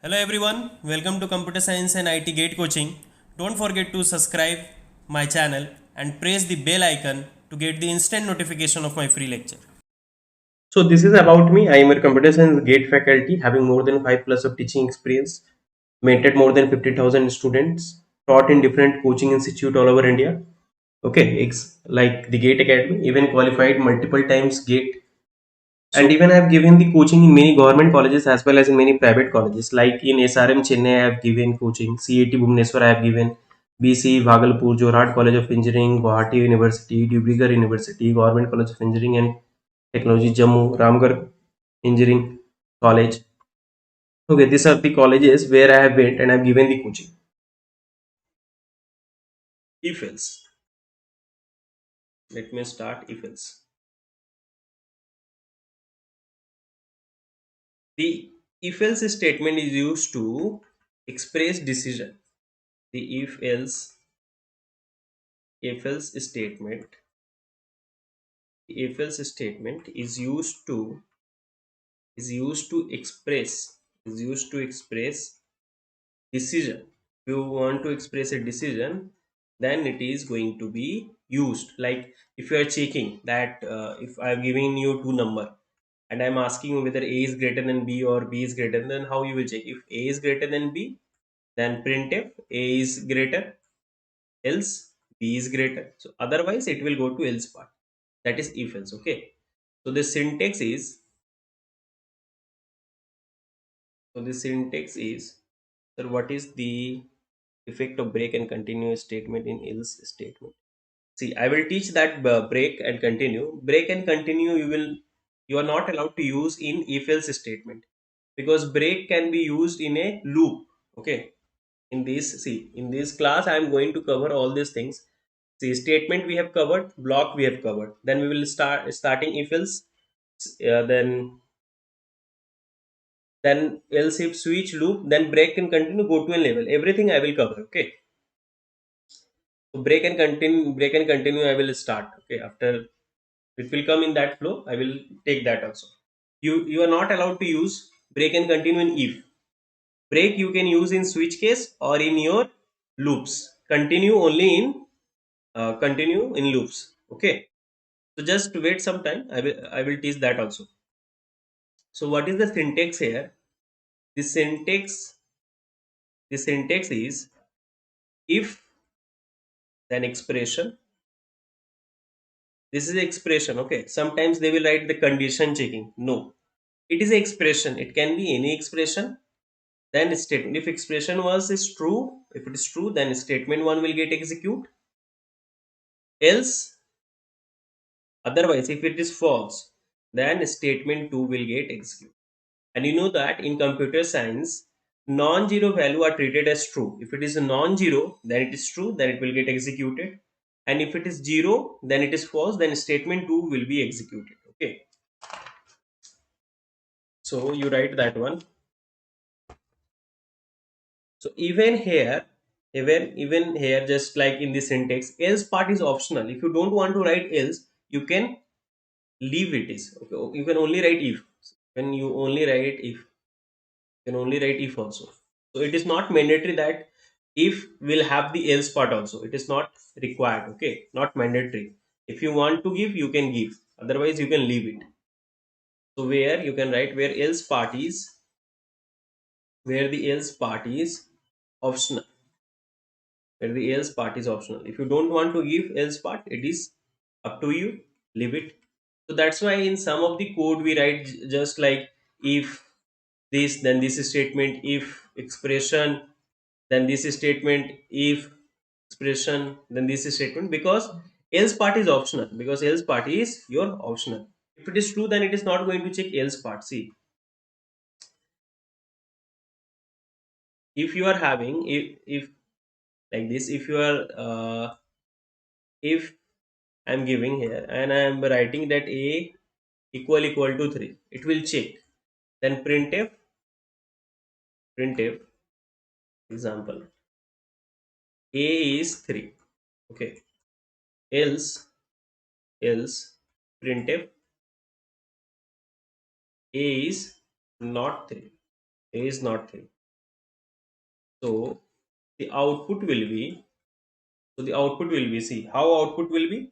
Hello everyone, welcome to Computer Science and IT Gate Coaching. Don't forget to subscribe my channel and press the bell icon to get the instant notification of my free lecture. So this is about me. I am a computer science gate faculty having more than 5 plus of teaching experience, mentored more than 50,000 students, taught in different coaching institute all over India. Okay, it's like the Gate Academy, even qualified multiple times Gate, and even I have given the coaching in many government colleges as well as in many private colleges. Like in SRM Chennai, I have given coaching. CAT Bhubaneswar, I have given. BC Bhagalpur, Jorhat College of Engineering, Guwahati University, Dibrugarh University, Government College of Engineering and Technology, Jammu, Ramgarh Engineering College. Okay, these are the colleges where I have went and I have given the coaching. If else, let me start. If else, the if else statement is used to express decision. The if else statement is used to express decision. If you want to express a decision, then it is going to be used. Like if you are checking that if I am giving you two number and I am asking you whether a is greater than b or b is greater, then how you will check? If a is greater than b, then printf a is greater, else b is greater. So otherwise it will go to else part. That is if else. Okay, so the syntax is sir, what is the effect of break and continue statement in else statement? See, I will teach that break and continue. Break and continue you are not allowed to use in if else statement, because break can be used in a loop. Okay, in this class I am going to cover all these things. See, statement we have covered, block we have covered. Then we will starting if else, then else if switch loop, then break and continue, go to a level. Everything I will cover. Okay, so break and continue I will start. Okay, after it will come in that flow, I will take that also. You are not allowed to use break and continue in if. Break you can use in switch case or in your loops. Continue only in continue in loops. Okay, so just wait some time, I will teach that also. So what is the syntax here? The syntax the syntax is if, then expression. This is expression. Okay, sometimes they will write the condition checking. No, it is an expression. It can be any expression. Then statement, if expression was is true, if it is true, then statement 1 will get execute. Else, otherwise if it is false, then statement 2 will get execute. And you know that in computer science, non-zero value are treated as true. If it is a non-zero, then it is true, then it will get executed. And if it is 0, then it is false, then statement 2 will be executed. Okay, so you write that one. So even here, just like in the syntax, else part is optional. If you don't want to write else, you can leave it is okay. You can only write if. When you only write if, you can only write if also. So it is not mandatory that if will have the else part also. It is not required. Okay, not mandatory. If you want to give, you can give. Otherwise, you can leave it. So where you can write where the else part is optional. Where the else part is optional. If you don't want to give else part, it is up to you. Leave it. So that's why in some of the code we write just like if this, then this statement, if expression, then this statement, if expression, then this statement, because else part is optional. Because else part is your optional. If it is true, then it is not going to check else part. See, if you are having if like this, if you are if I'm giving here and I am writing that a equal to 3, it will check. Then printf example, a is 3. Okay, else printf a is not 3. A is not 3. So the output will be, see how output will be.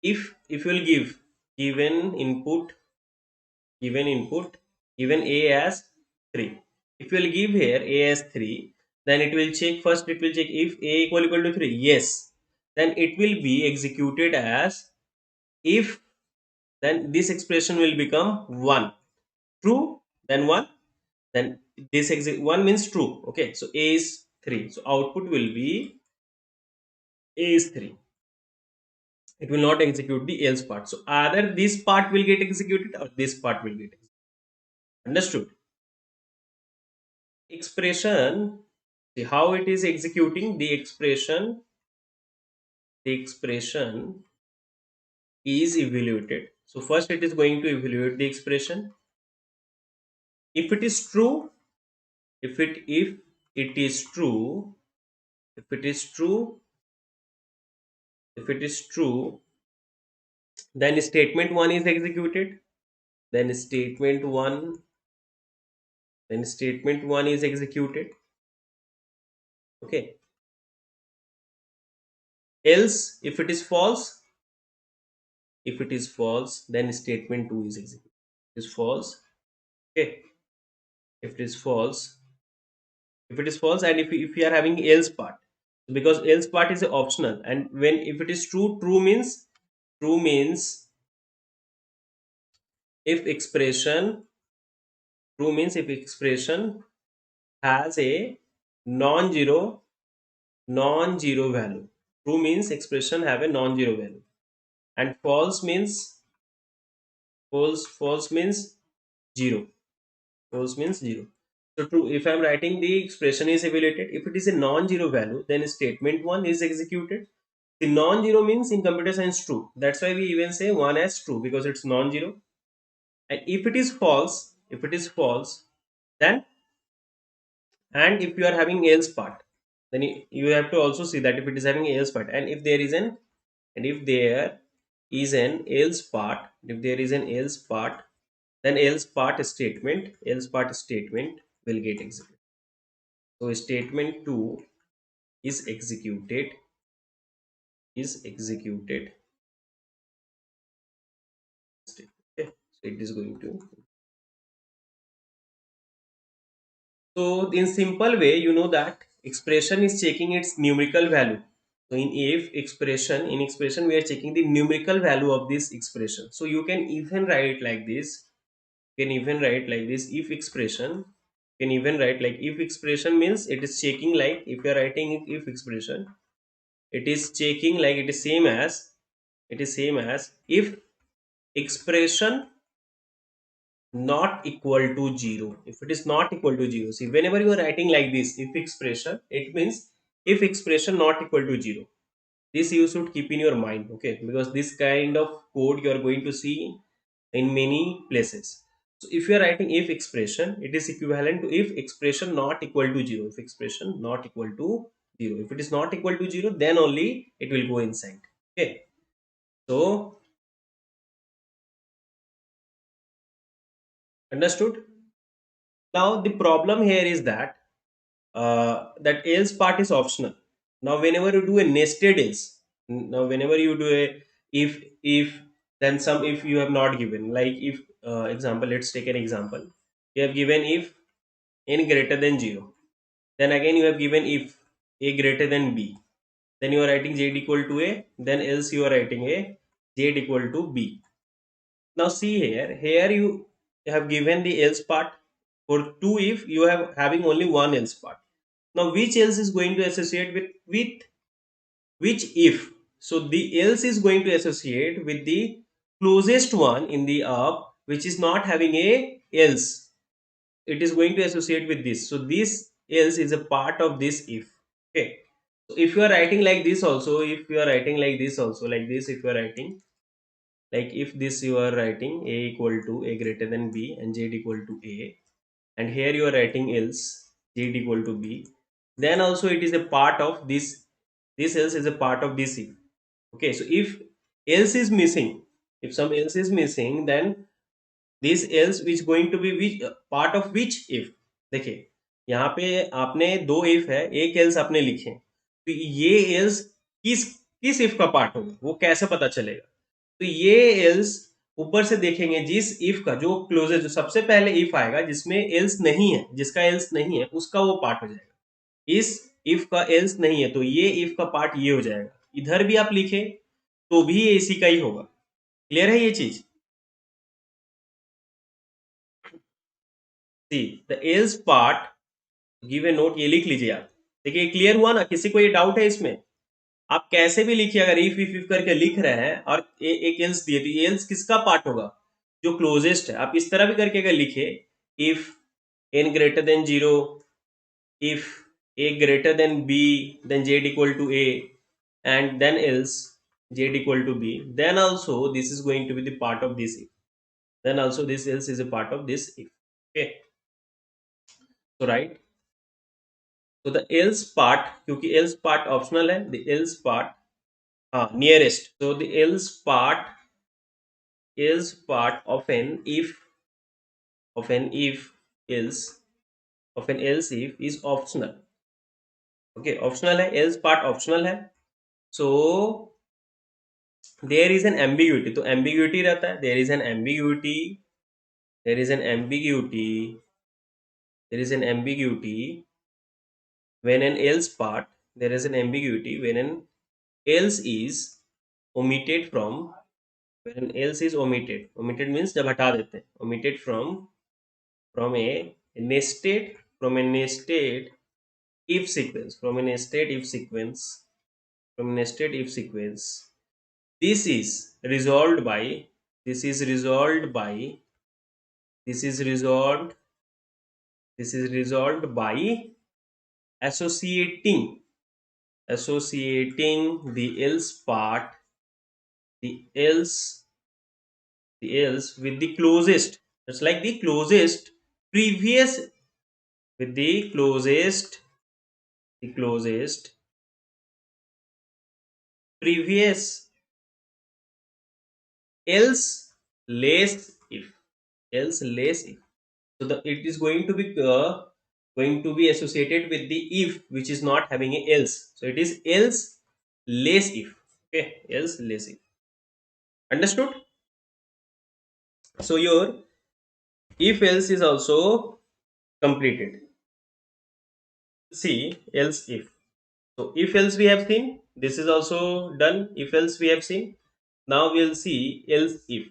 If you will give given input, given a as 3. If you will give here a as 3, then it will check, first it will check if a equal to 3, yes, then it will be executed as if, then this expression will become 1, true, then 1, then this 1 means true. Okay, so a is 3, so output will be a is 3. It will not execute the else part, so either this part will get executed or this part will get executed. Understood? Expression, see how it is executing the expression. The expression is evaluated, so first it is going to evaluate the expression. If it is true, if it is true, if it is true, if it is true, then statement 1 is executed, then statement 1, then statement 1 is executed. Okay, else if it is false, if it is false, then statement 2 is executed. It is false. Okay, if it is false, if it is false, and if we are having else part, because else part is optional, and when if it is true, true means if expression, true means if expression has a non-zero, non-zero value. True means expression have a non-zero value, and false means, false means 0. False means 0. So true, if I am writing the expression is evaluated, if it is a non-zero value, then statement 1 is executed. The non-zero means in computer science true. That's why we even say 1 as true, because it's non-zero. And if it is false, if it is false, then, and if you are having else part, then you have to also see that if it is having else part, and if there is an, and if there is an else part, if there is an else part, then else part statement will get executed. So statement 2 is executed, is executed. Okay, so it is going to, so in simple way, you know that expression is checking its numerical value. So in if expression, in expression we are checking the numerical value of this expression. So you can even write like this, you can even write like this, if expression, you can even write like if expression means it is checking, like if you are writing if expression, it is checking like it is same as, it is same as if expression not equal to 0. If it is not equal to 0, see whenever you are writing like this if expression, it means if expression not equal to 0. This you should keep in your mind, okay, because this kind of code you are going to see in many places. So if you are writing if expression, it is equivalent to if expression not equal to 0. If expression not equal to 0, if it is not equal to 0, then only it will go inside. Okay, so understood. Now the problem here is that that else part is optional. Now whenever you do a nested else, now whenever you do a if, then some if you have not given, like if example, let's take an example. You have given if n greater than 0, then again you have given if a greater than b, then you are writing z equal to a, then else you are writing a z equal to b. Now see here you have given the else part. For two if, you have having only one else part. Now which else is going to associate with which if? So the else is going to associate with the closest one in the up, which is not having a else. It is going to associate with this, so this else is a part of this if. Okay, so if you are writing like this also, if you are writing like this also, like this, if you are writing like if this, you are writing a equal to a greater than b and z equal to a, and here you are writing else z equal to b, then also it is a part of this. This else is a part of this if. Okay, so if else is missing, if some else is missing, then this else which going to be which part of which if. Okay, यहाँ पे आपने दो if है, एक else आपने लिखे, तो ये एल्स किस किस इफ का पार्ट होगा वो कैसे पता चलेगा? तो ये एल्स ऊपर से देखेंगे, जिस इफ का जो क्लोजेस्ट, जो सबसे पहले इफ आएगा जिसमें एल्स नहीं है, जिसका एल्स नहीं है उसका वो पार्ट हो जाएगा। इस इफ का एल्स नहीं है तो ये इफ का पार्ट ये हो जाएगा। इधर भी आप लिखे तो भी ये इसी का ही होगा। क्लियर है ये चीज? See the L's part, give a note, ये लिख लीजिए आप। देखिए क्लियर हुआ ना? किसी को ये डाउट है इसमें? आप कैसे भी लिखिए, अगर इफ करके लिख रहे हैं और एक एल्स दिए तो एल्स किसका पार्ट होगा? जो क्लोजेस्ट है। आप इस तरह भी करके अगर लिखे, if n greater than 0, if a greater than b, then z equal to a, and then else z equal to b, then also this is going to be the part of this if, then also this else is a part of this if. Okay, so right, so the else part, क्योंकि else part optional है, the else part, हाँ nearest, so the else part is part of an if else, of an else if is optional. Okay, optional है, else part optional है, so there is an ambiguity, तो ambiguity रहता है, there is an ambiguity, there is an ambiguity, there is an ambiguity when an else part, there is an ambiguity when an else is omitted from, when an else is omitted, omitted means जब हटा देते हैं, omitted from a nested, from a nested if sequence, from a nested if sequence, from a nested if sequence. This is resolved by, this is resolved by, this is resolved, this is resolved by associating, associating the else part, the else, the else with the closest, just like the closest previous, with the closest, the closest previous else less if, else less if. So the it is going to be associated with the if which is not having a else, so it is else less if. Okay, else less if. Understood? So your if else is also completed. See else if. So if else we have seen, this is also done. If else we have seen. Now we'll see else if.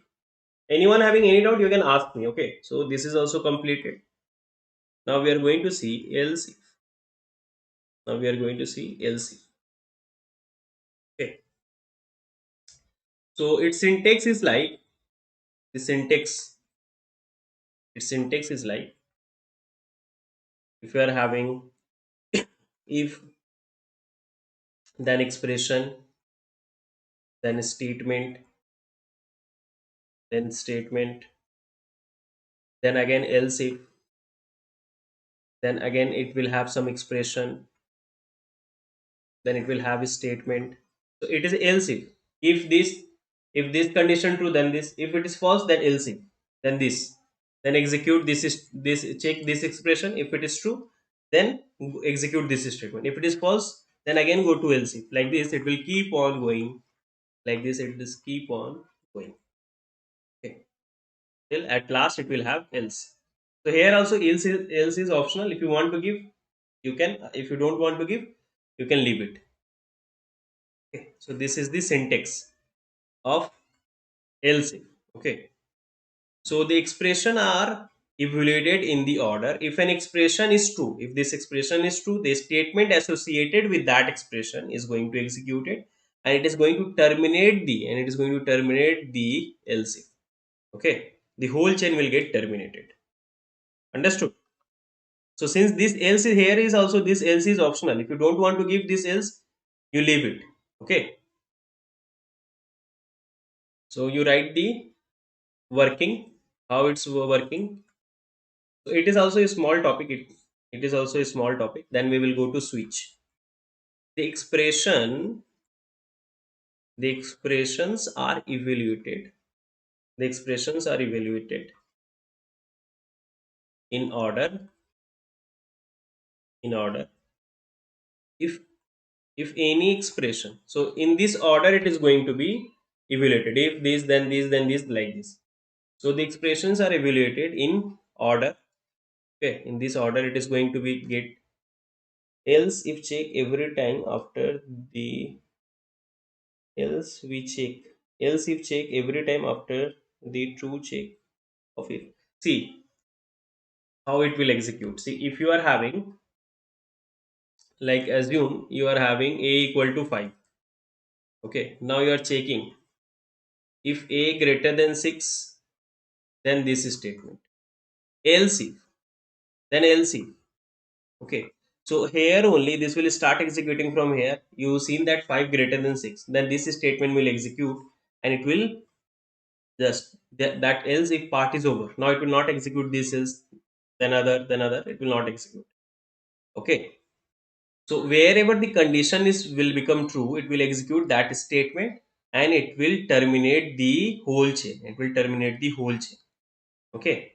Anyone having any doubt, you can ask me. Okay, so this is also completed. Now we are going to see else if. Now we are going to see else if. Okay, so its syntax is like, the syntax, its syntax is like, if you are having if, then expression, then statement, then statement, then again else if, then again it will have some expression, then it will have a statement. So it is else if this, if this condition true then this, if it is false then else if, then this, then execute this is this, check this expression, if it is true then execute this statement, if it is false then again go to else if. Like this it will keep on going, like this it will keep on going. Okay, till at last it will have else. So here also else is optional. If you want to give you can, if you don't want to give you can leave it. Okay, so this is the syntax of else if. Okay, so the expression are evaluated in the order. If an expression is true, if this expression is true, the statement associated with that expression is going to execute it, and it is going to terminate the, and it is going to terminate the else if. Okay, the whole chain will get terminated. Understood? So since this else is here is also, this else is optional. If you don't want to give this else, you leave it. Okay, so you write the working, how it's working. So it is also a small topic, it is also a small topic. Then we will go to switch. The expression, the expressions are evaluated, the expressions are evaluated in order, in order. If if any expression, so in this order it is going to be evaluated. If this, then this, then this, like this. So the expressions are evaluated in order. Okay, in this order it is going to be get. Else if check every time after the else we check else if check every time after the true check of it. See how it will execute. See, if you are having, like, assume you are having a equal to 5. Okay, now you are checking if a greater than 6, then this statement. Else if, then else if. Okay, so here only this will start executing from here. You seen that 5 greater than 6, then this statement will execute, and it will just that else if part is over. Now it will not execute this else, then other, it will not execute. Okay, so wherever the condition is will become true, it will execute that statement, and it will terminate the whole chain. It will terminate the whole chain. Okay,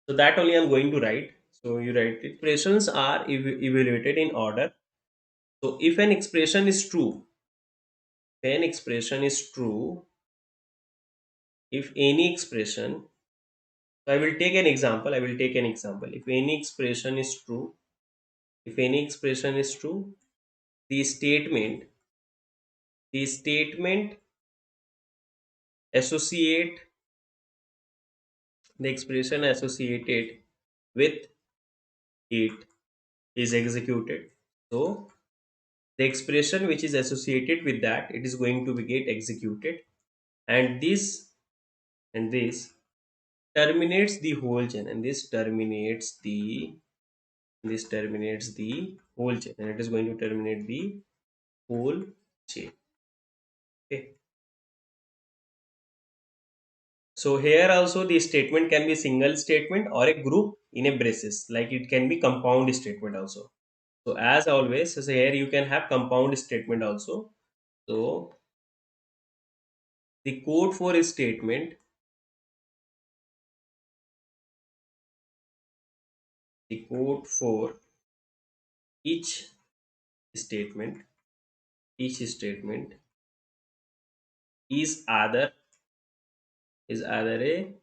so that only I'm going to write. So you write expressions are evaluated in order. So if an expression is true, if an expression is true, if any expression, so I will take an example. I will take an example. If any expression is true, if any expression is true, the statement, the statement associate, the expression associated with it is executed. So the expression which is associated with that, it is going to be get executed, and this terminates the whole chain, and this terminates the whole chain, and it is going to terminate the whole chain. Okay, so here also the statement can be single statement or a group in a braces, like it can be compound statement also. So as always, so here you can have compound statement also. So the code for a statement, the code for each statement, each statement is either a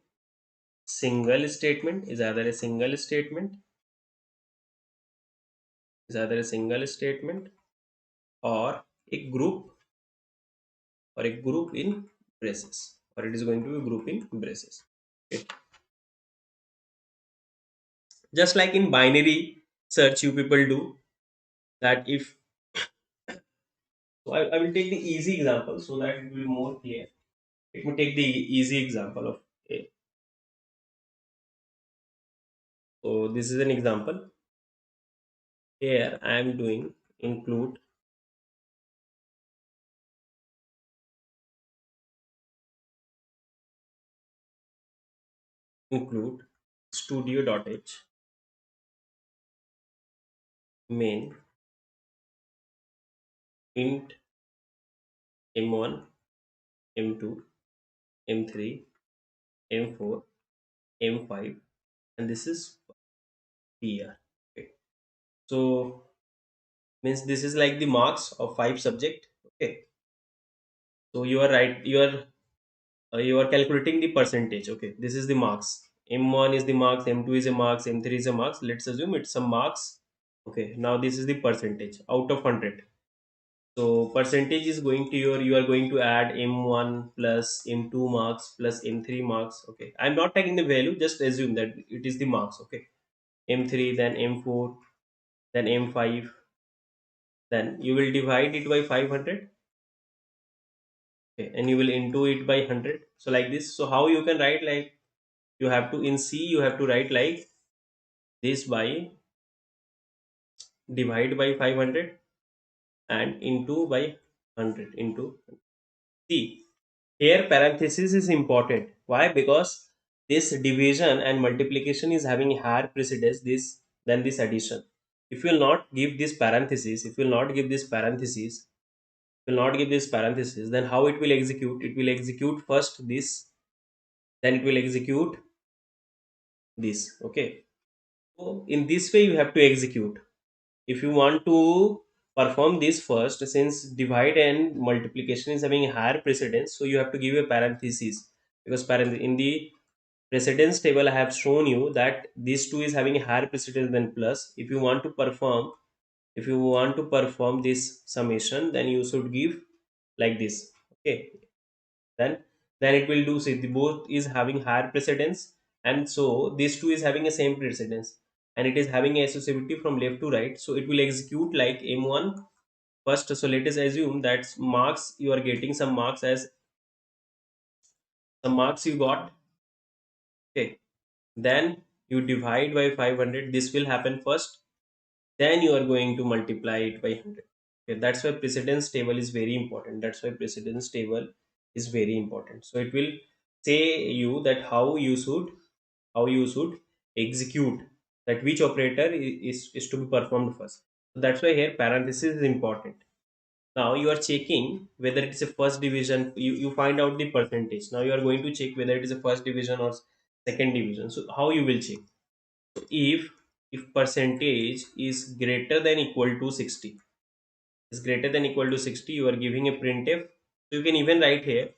single statement, is either a single statement, or a group, or a group in braces, or it is going to be group in braces. Okay. Just like in binary search you people do that. If so, I will take the easy example so that it will be more clear. Let me take the easy example of a. So this is an example. Here I am doing include studio.h main int m1, m2, m3, m4, m5, and this is pr. Okay, so means this is like the marks of 5 subject. Okay, so you are right, you are calculating the percentage. Okay, this is the marks. M1 is the marks, M2 is a marks, M3 is a marks. Let's assume it's some marks. Okay, now this is the percentage out of 100. So percentage is going to you are going to add M1 plus M2 marks plus M3 marks. Okay, I'm not taking the value, just assume that it is the marks. Okay, M3, then M4, then M5, then you will divide it by 500. Okay, and you will into it by 100. So like this. So how you can write, like, you have to, in C you have to write like this, by divide by 500 and into by 100 into. See, here parenthesis is important. Why? Because this division and multiplication is having higher precedence this than this addition. If you will not give this parenthesis, if you will not give this parenthesis, will not give this parenthesis, then how it will execute? It will execute first this, then it will execute this. Okay, So in this way you have to execute. If you want to perform this first, since divide and multiplication is having a higher precedence, so you have to give a parenthesis, because in the precedence table I have shown you that these two is having a higher precedence than plus. If you want to perform this summation, then you should give like this. Okay, then it will do, see, the both is having higher precedence, and so this two is having a same precedence, and it is having a associativity from left to right, so it will execute like m1 first. So let us assume that marks you are getting some marks as some marks you got. Okay, then you divide by 500, this will happen first, then you are going to multiply it by 100. Okay, that's why precedence table is very important. That's why precedence table is very important. So it will say you that how you should execute, that which operator is to be performed first. So that's why here parenthesis is important. Now you are checking whether it is a first division. You find out the percentage. Now you are going to check whether it is a first division or second division. So how you will check? So if percentage is greater than equal to 60, is greater than equal to 60, you are giving a printf. So you can even write here,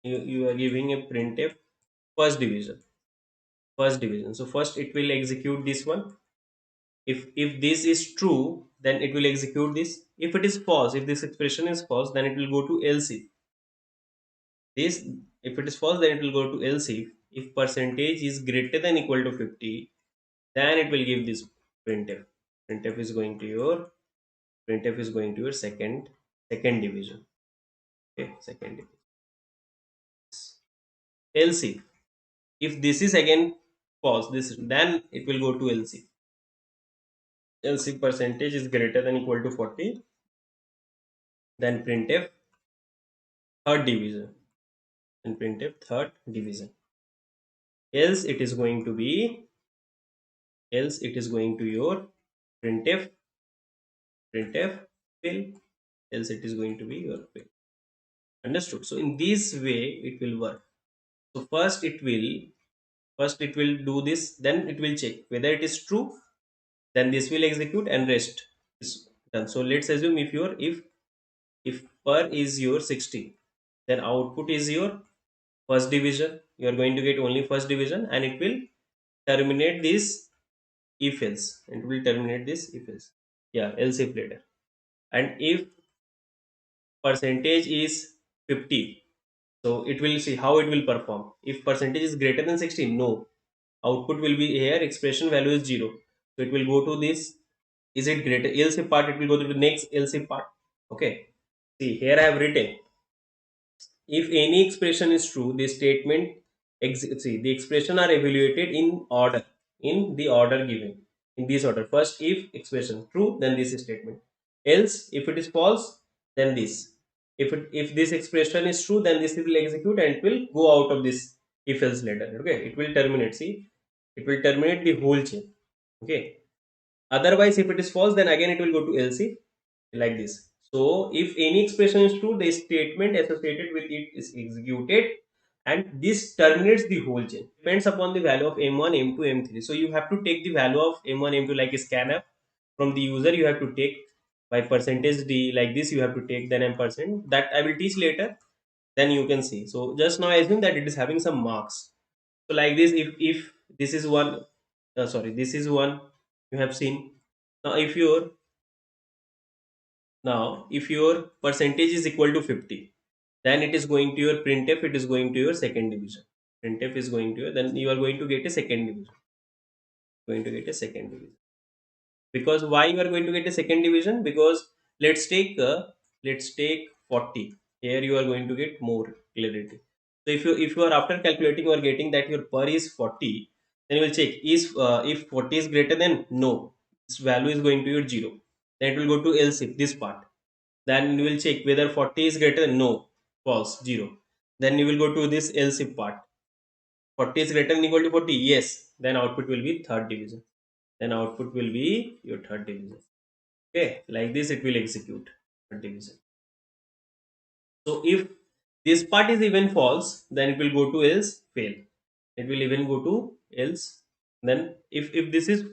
you are giving a printf first division. First division. So first it will execute this one. If this is true, then it will execute this. If it is false, if this expression is false, then it will go to else if. This, if it is false, then it will go to else if percentage is greater than equal to 50, then it will give this printf. Printf is going to your printf is going to your second division. Okay, second division. Else if this is again false, this, then it will go to else if. Else if percentage is greater than equal to 40, then printf third division, and printf third division. Else it is going to be, else it is going to your printf fill. Else it is going to be your fill. Understood? So in this way it will work. So first it will do this, then it will check whether it is true, then this will execute, and rest is done. So let's assume if per is your 60, then output is your first division. You are going to get only first division, and it will terminate this if else. It will terminate this if else. Yeah, else if later. And if percentage is 50, so it will see how it will perform. If percentage is greater than 60, no, output will be here, expression value is 0, so it will go to this. Is it greater, else if part, it will go to the next else if part. Okay, see here I have written, if any expression is true, the statement see, the expression are evaluated in order, in the order given, in this order. First if expression true, then this is statement. Else if it is false, then this. If this expression is true, then this will execute, and it will go out of this if else later. Okay, it will terminate, see, it will terminate the whole chain. Okay, otherwise if it is false, then again it will go to else if, like this. So if any expression is true, the statement associated with it is executed, and this terminates the whole chain. Depends upon the value of m1, m2, m3. So you have to take the value of m1, m2, like a scanf from the user. You have to take by percentage d, like this you have to take, then m%, that I will teach later. Then you can see. So just now I assume that it is having some marks. So like this, if this is one, sorry, this is one, you have seen. Now if your percentage is equal to 50, then it is going to your printf, it is going to your second division. Printf is going to your, then you are going to get a second division. Going to get a second division. Because why you are going to get a second division? Because let's take 40. Here you are going to get more clarity. So if you are, after calculating, you are getting that your per is 40, then you will check is, if 40 is greater than, no, this value is going to your 0, then it will go to else if this part. Then you will check whether 40 is greater than, no, false, 0. Then you will go to this else if part. 40 is greater than equal to 40, yes, then output will be third division. Then output will be your third division. Okay, like this it will execute third division. So if this part is even false, then it will go to else fail. It will even go to else, Then if this is,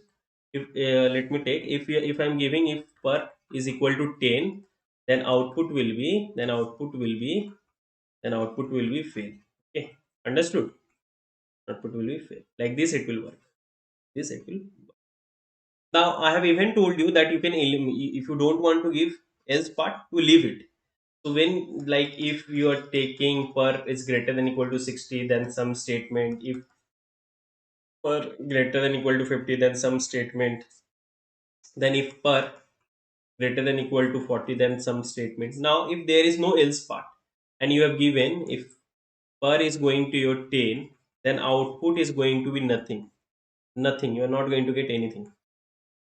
if let me take, if I'm giving, if per is equal to 10, then output will be, output will be fail. Okay, understood? Output will be fail. Like this it will work. This it will. Now I have even told you that you can if you don't want to give else part, to leave it. So when, like, if you are taking per is greater than equal to 60, then some statement. If per greater than equal to 50, then some statement. Then if per greater than equal to 40, then some statement. Now if there is no else part, and you have given if per is going to your 10, then output is going to be nothing. Nothing. You are not going to get anything.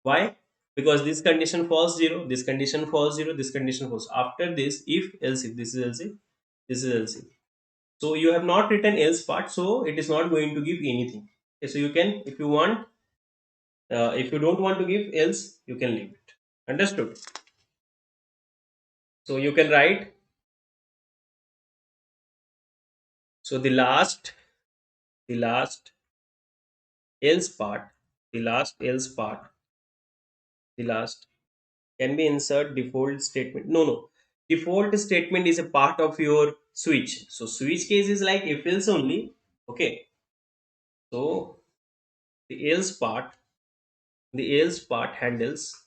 Why? Because this condition falls 0, this condition falls 0, this condition falls. After this, if else if, this is else if, this is else if. So you have not written else part, so it is not going to give anything. Okay, so you can, if you want, if you don't want to give else, you can leave it. Understood? So you can write. So the last else part, the last else part, the last can be insert default statement. No, no. Default statement is a part of your switch. So switch case is like if else only. Okay. So the else part, the else part handles,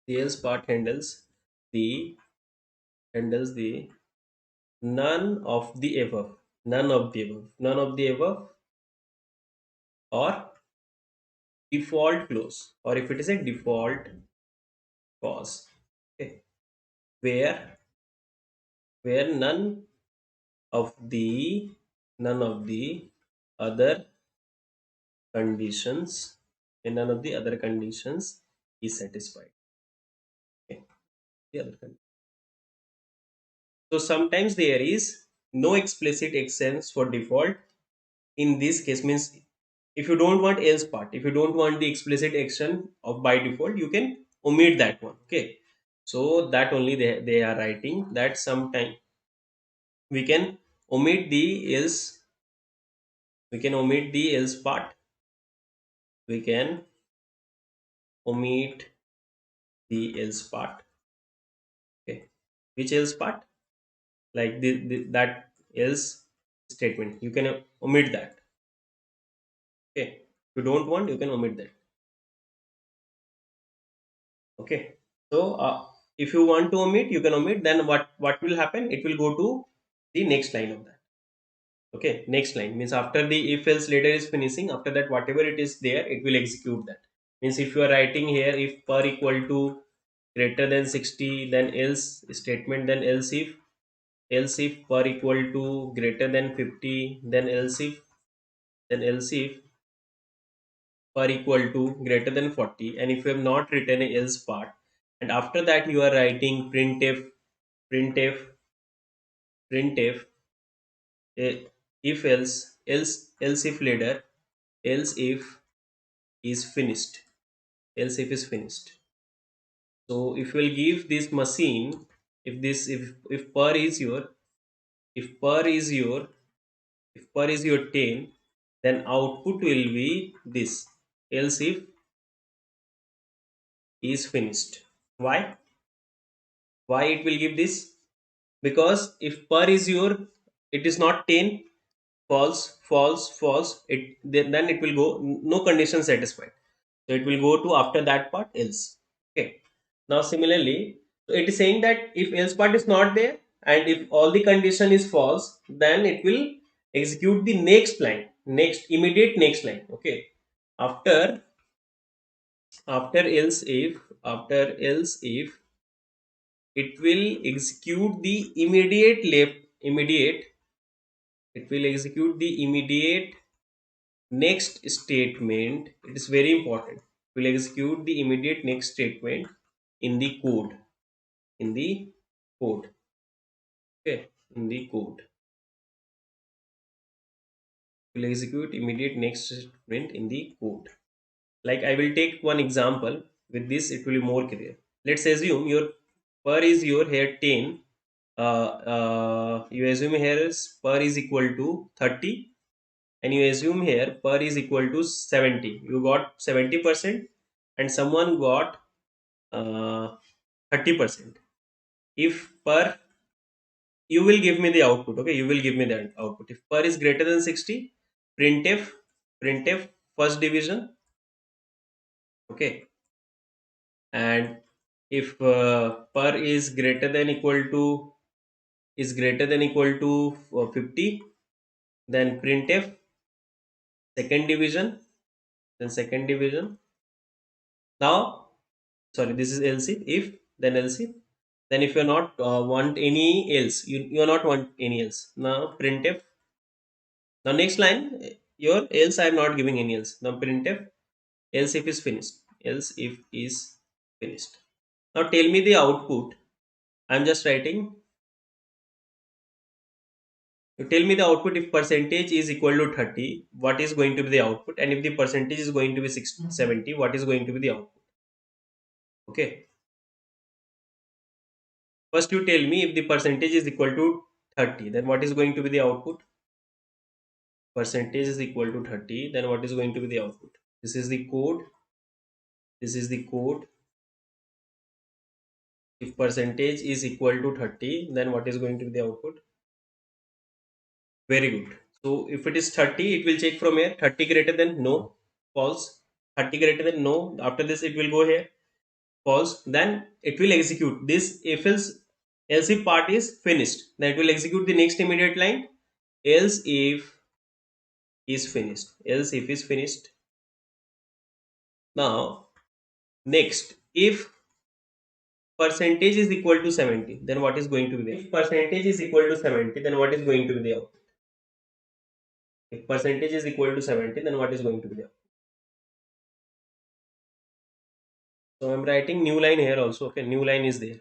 the else part the handles the none of the above, none of the above, none of the above, or default close, or if it is a default cause. Okay. Where none of the, none of the other conditions, and none of the other conditions is satisfied. Okay. The other So sometimes there is no explicit exceptions for default. In this case means, if you don't want else part, if you don't want the explicit action of by default, you can omit that one. Okay. So that only they are writing that sometime we can omit the else, we can omit the else part, we can omit the else part. Okay. Which else part? Like that else statement, you can omit that. Okay. If you don't want, you can omit that. Okay. So if you want to omit, you can omit. Then what will happen? It will go to the next line of that. Okay. Next line means after the if else later is finishing, after that whatever it is there, it will execute that. Means if you are writing here if per equal to greater than 60, then else statement, then else if per equal to greater than 50, then else if per equal to greater than 40, and if you have not written a else part, and after that you are writing printf printf if else if later, else if is finished, else if is finished. So if you will give this machine, if this if per is your, if per is your, if per is your 10, then output will be this, else if is finished. Why it will give this? Because if per is your, it is not 10, false false false, it then it will go no condition satisfied, so it will go to after that part else. Okay. Now similarly, so it is saying that if else part is not there, and if all the condition is false, then it will execute the next line, next immediate next line. Okay. After else if, after else if, it will execute the immediate left, immediate, it will execute the immediate next statement. It is very important. It will execute the immediate next statement in the code, in the code. Okay. In the code, it will execute immediate next statement in the code. Like I will take one example. With this it will be more clear. Let's assume your per is your here 10, you assume here is per is equal to 30, and you assume here per is equal to 70. You got 70% and someone got 30%. If per, you will give me the output, okay, you will give me the output. If per is greater than 60, printf first division, okay. And if per is greater than equal to 50, then printf second division, then second division. Now, sorry, this is else if, then else if, then if you're not want any else, you're not want any else. Now printf, now next line, your else I am not giving any else. Now printf else if is finished, else if is finished. Now tell me the output. I'm just writing, you tell me the output. If percentage is equal to 30, what is going to be the output? And if the percentage is going to be 70, what is going to be the output? Okay, first you tell me, if the percentage is equal to 30, then what is going to be the output? Percentage is equal to 30, then what is going to be the output? This is the code, this is the code. If percentage is equal to 30, then what is going to be the output? Very good. So if it is 30, it will check from here. 30 greater than, no, false. 30 greater than, no. After this it will go here, false. Then it will execute this. If else if part is finished, then it will execute the next immediate line, else if is finished, else if is finished. Now next, if percentage is equal to 70, then what is going to be there? If percentage is equal to 70, then what is going to be the output? If percentage is equal to 70, then what is going to be there? So I'm writing new line here also. Okay, new line is there.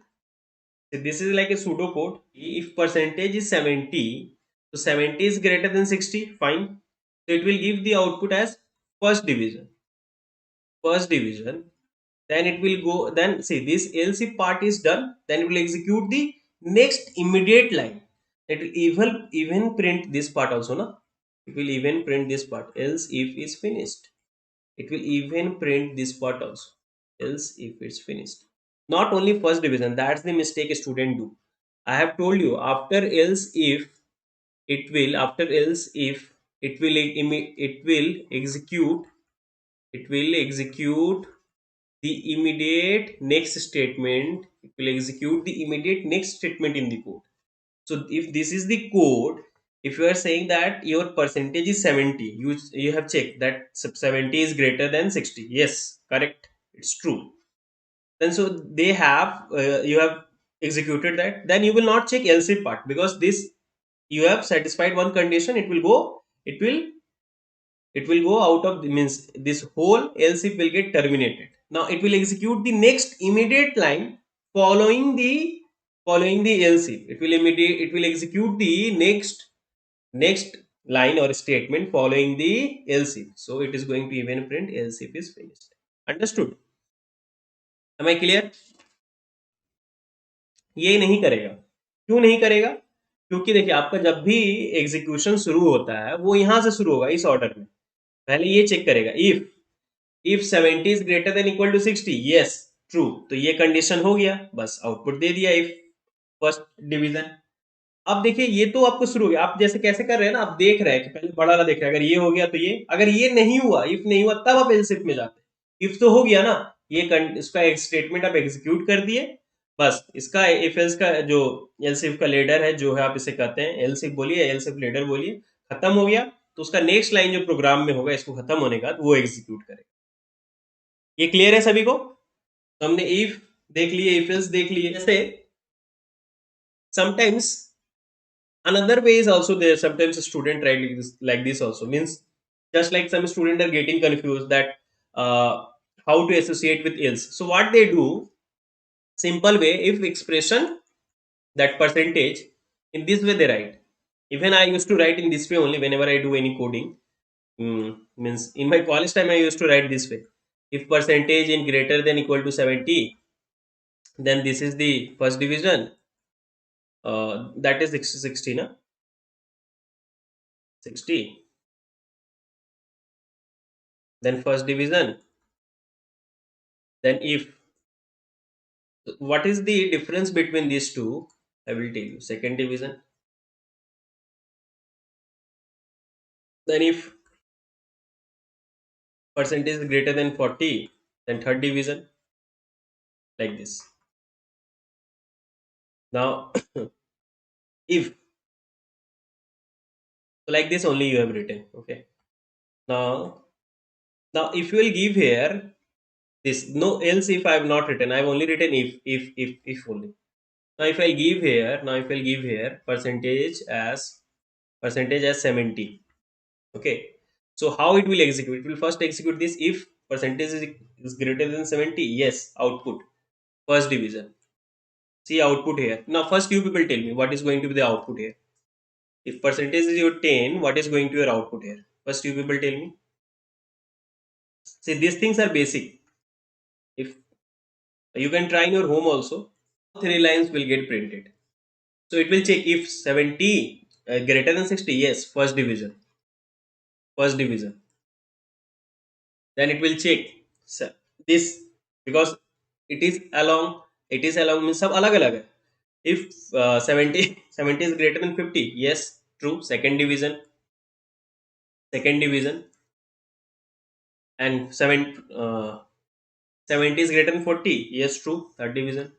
So this is like a pseudo code. If percentage is 70, so 70 is greater than 60, fine. So it will give the output as first division. First division. Then it will go, then see this else if part is done, then it will execute the next immediate line. It will even print this part also, na? It will even print this part, else if is finished. It will even print this part also, else if it's finished. Not only first division, that's the mistake a student do. I have told you, after else if, after else if it will execute the immediate next statement. It will execute the immediate next statement in the code. So if this is the code, if you are saying that your percentage is 70, you have checked that 70 is greater than 60, yes, correct, it's true. Then so they have you have executed that, then you will not check else if part, because this, you have satisfied one condition, it will go out of the, means this whole else if will get terminated. Now it will execute the next immediate line following the else if. It will execute the next line or statement following the else if. So it is going to even print else if is finished. Understood? Am I clear? ये नहीं करेगा, क्यों नहीं करेगा? क्योंकि देखिए, आपका जब भी एग्जीक्यूशन शुरू होता है वो यहां से शुरू होगा, इस ऑर्डर में. पहले ये चेक करेगा, if 70 is greater than equal to 60, yes, true, तो ये कंडीशन हो गया, बस आउटपुट दे दिया इफ फर्स्ट डिवीजन. अब देखिए, ये तो आपको शुरू हो गया. आप जैसे कैसे कर रहे हैं ना, आप देख रहे हैं कि पहले बड़ा वाला देख रहे हैं, अगर ये हो गया तो ये, अगर ये नहीं हुआ, इफ नहीं हुआ, तब आप एल्स इफ में जाते हैं. इफ तो हो गया ना, ये इसका एक स्टेटमेंट आप एग्जीक्यूट कर दिए, बस इसका इफ एल्स का जो एल्स इफ का लेडर है, जो है आप इसे कहते हैं एल्स इफ बोलिए, एल्स इफ लेडर बोलिए, खत्म हो गया, तो उसका नेक्स्ट लाइन जो प्रोग्राम में होगा, इसको खत्म होने का वो एग्जीक्यूट करेगा. ये क्लियर है सभी को? तो हमने इफ देख लिए, इफ एल्स देख लिए. जैसे sometimes another way is also there. Sometimes a student write like this also, means just like some students are getting confused that how to associate with else. So what they do, simple way, if expression, that percentage, in this way they write. Even I used to write in this way only whenever I do any coding. Means in my college time I used to write this way. If percentage in greater than equal to 70, then this is the first division, that is 60, na? 60. then first division, then if. What is the difference between these two? I will tell you. Second division, then if percentage is greater than 40, then third division, like this. Now, if, so like this only you have written, okay. Now if you will give here this, no else if I have not written, I have only written if only. Now if I give here, now if I give here percentage as 70, okay. So how it will execute? It will first execute this if percentage is greater than 70, yes, output first division. See output here. Now first you people tell me what is going to be the output here. If percentage is your 10, what is going to your output here? First you people tell me. See, these things are basic. If you can try in your home also, three lines will get printed. So it will check if 70 greater than 60, yes, first division. First division. Then it will check this, because it is along, means सब अलग अलग है. If 70 70 is greater than 50, yes, true, second division. Second division. And 70 is greater than 40, yes, true, third division.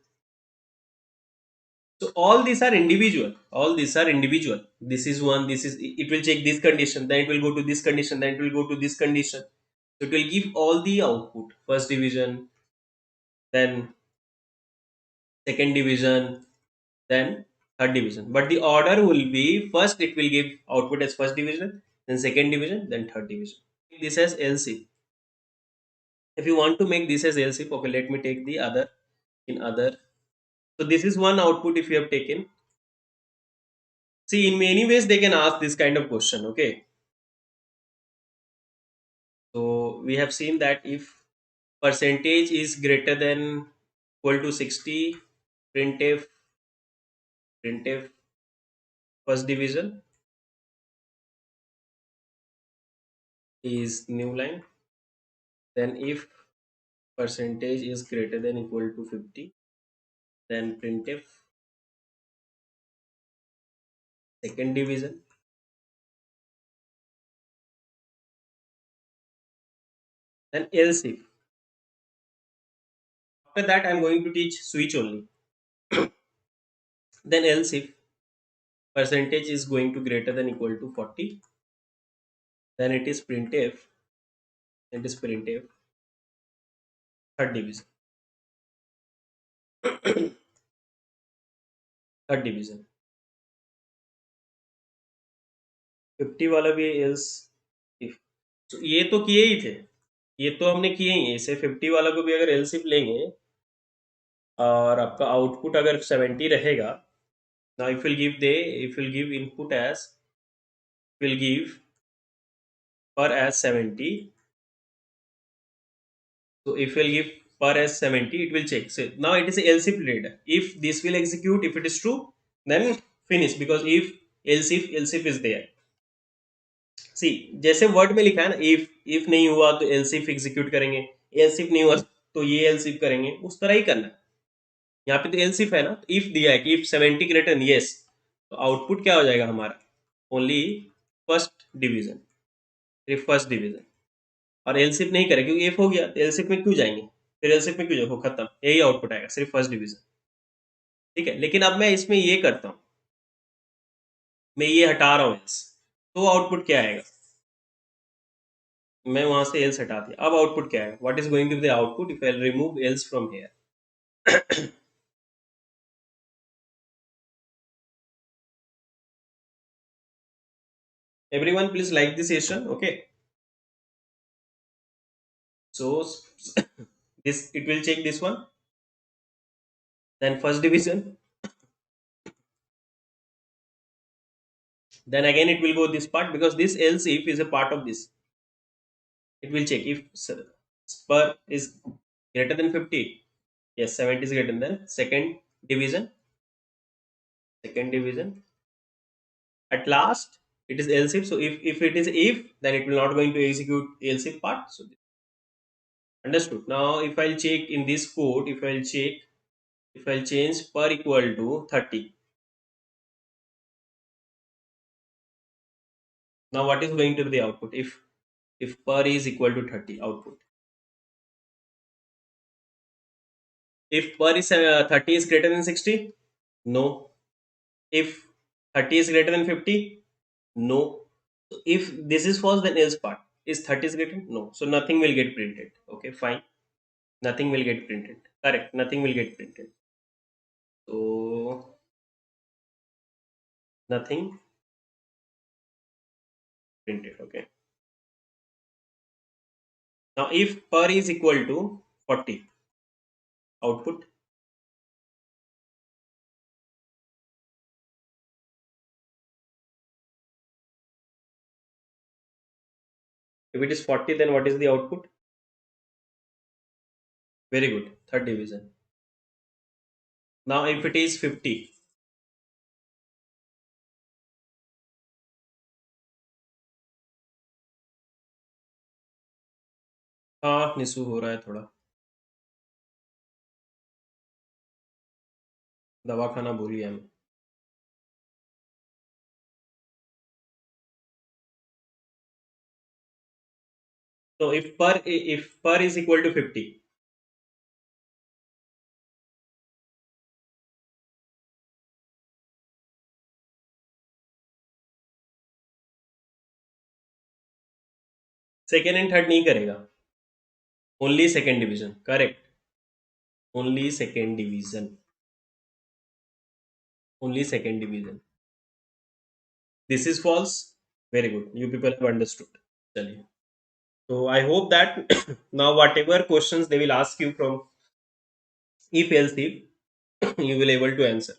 So all these are individual. All these are individual. This is one. This is, it will check this condition. Then it will go to this condition. Then it will go to this condition. So it will give all the output. First division, then second division, then third division. But the order will be, first it will give output as first division, then second division, then third division. This as LC. If you want to make this as LC, okay, let me take the other in other. So this is one output if you have taken. See, in many ways they can ask this kind of question. Okay. So we have seen that if percentage is greater than equal to 60, printf printf first division is new line. Then if percentage is greater than equal to 50, then printf second division. Then else if. After that I'm going to teach switch only. Then else if percentage is going to greater than equal to 40, then it is printf, third division. Third division 50 वाला भी else if. तो ये तो किए ही थे, ये तो हमने किए ही है. इसे 50 वाला को भी अगर एलसिफ लेंगे और आपका आउटपुट अगर 70 रहेगा, now if will give input age, will give per age 70. So if we'll give per as 70, it will check. So now it is a else if later. If this will execute, if it is true, then finish, because if else if is there. सी, जैसे word में लिखा है ना, if नहीं हुआ तो else if execute करेंगे, else if नहीं हुआ तो ये else if करेंगे, उस तरह ही करना है. यहाँ पे तो else if है ना, तो if दिया है कि if 70 ग्रेटर yes, तो आउटपुट क्या हो जाएगा हमारा, ओनली फर्स्ट डिवीजन, सिर्फ फर्स्ट डिवीजन. और else if नहीं करे क्योंकि if हो गया, तो else if में क्यों जाएंगे, फिर else if में क्यों जाएंगे, खत्म, यही आउटपुट आएगा, सिर्फ फर्स्ट डिवीजन. ठीक है, लेकिन अब मैं इसमें ये करता हूँ, मैं ये हटा रहा हूँ else, तो आउटपुट क्या आएगा, मैं वहां से एल्स हटा दिया. अब आउटपुट क्या है, what is going to be the output if I remove else from here. Everyone please like this session, okay. So this, it will check this one, then first division, then again it will go this part, because this else if is a part of this. It will check if per is greater than 50, yes, 70 is greater than second division. At last It is else if. So if it is if, then it will not going to execute else if part. So understood. Now if I'll check in this code, if I'll change per equal to 30. Now what is going to be the output if per is equal to 30 output? If per is 30 is greater than 60, no. If 30 is greater than 50, no. So if this is false, then else part. Is 30 is greater? No. So nothing will get printed. Okay, fine. Nothing will get printed. Correct. Nothing will get printed. So nothing printed. Okay. Now if per is equal to 40, output. If it is 40, then what is the output? Very good. Third division. Now if it is 50, हाँ निशु हो रहा है थोड़ा, दवा खाना भूल गया मैं. So if per is equal to 50, second and third नहीं करेगा, only second division. Correct. Only second division. Only second division. This is false. Very good. You people have understood. चलिए. So I hope that now whatever questions they will ask you from if else if you will able to answer.